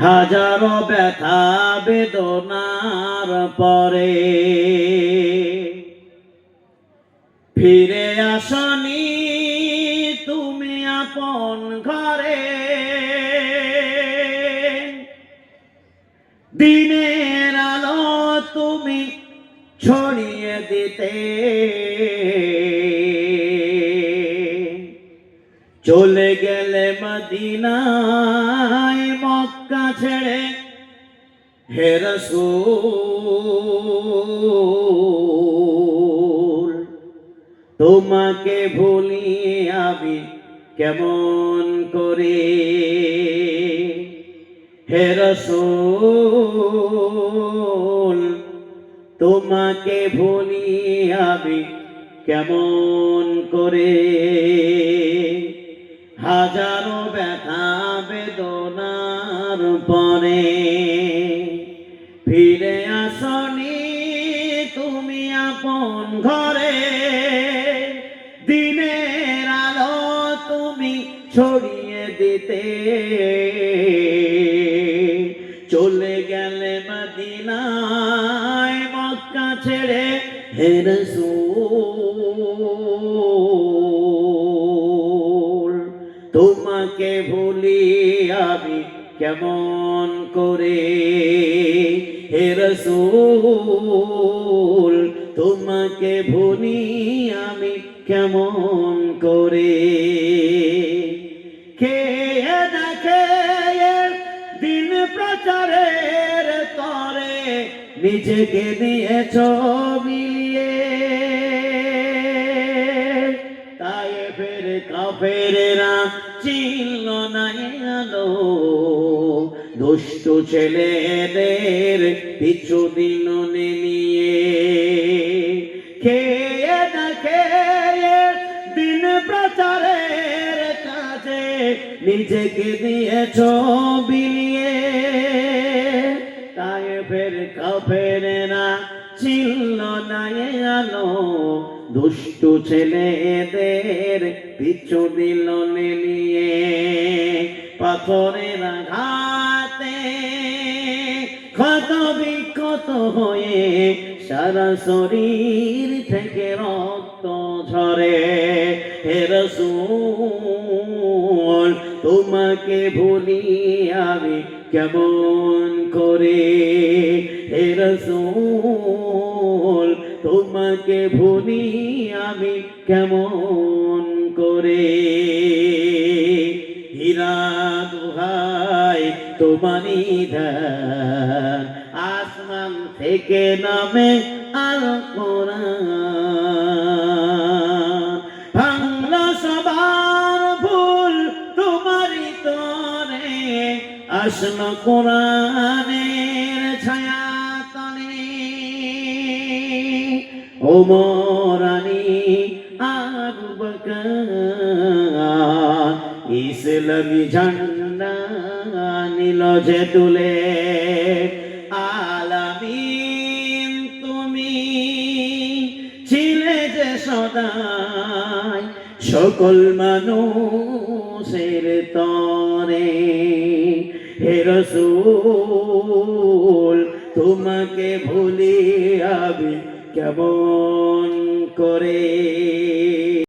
হাজারো ব্যথা বেদনার পরে ফিরে আসনি তুমি আপন ঘরে। দিনের আলো তুমি ছড়িয়ে দিতে চলে গেলে মদিনায় মক্কা ছেড়ে। হে রাসূল তোমাকে ভুলি আমি কেমন করে। হে রাসূল তোমাকে ভুলি আমি কেমন করে। হাজারো ব্যথা বেদনার পরে ফিরে আসনি তুমি আপন ঘরে। দিনের আলো তুমি ছড়িয়ে দিতে চলে গেলে মদিনায় মক্কা ছেড়ে। হে রাসূল তোমাকে ভুলি আমি কেমন করে। হে রাসূল তোমাকে ভুলি আমি কেমন করে। কে দেখে দিন প্রচারের তরে নিজেকে দিয়েছ মিলিয়ে। তায়েফের কাফেরেরা চিনল না আলো দুষ্ট ছেলেদের পিছু দিল নিয়ে। কে দেখে দিন প্রচারের কাজে নিজেকে দিয়েছ বিলিয়ে। তায়েফের কাফেরেরা চিনল না আলো দুষ্টু ছেলেদের পিছু দিল নিয়ে। পাথরের আঘাতে ক্ষত বিক্ষত হয়ে সারা শরীর থেকে রক্ত ঝরে। হে রাসূল তোমাকে ভুলি আমি কেমন করে। হে রাসূল তোমাকে ভুলি আমি কেমন করে। হীরা দোহাই তোমারই ধান আসমান থেকে নামে আল কোরআন। ভাঙলো সবার ভুল তোমারই তরে আসলো কোরআনের ছায়া তলে। ওমর আলী আবু বকর ইসলামী ঝান্ডা নিল যে তুলে। আলামিন তুমি ছিলে যে সদাই সকল মানুষের তরে। হে রাসূল তোমাকে ভুলি আমি কেমন করে।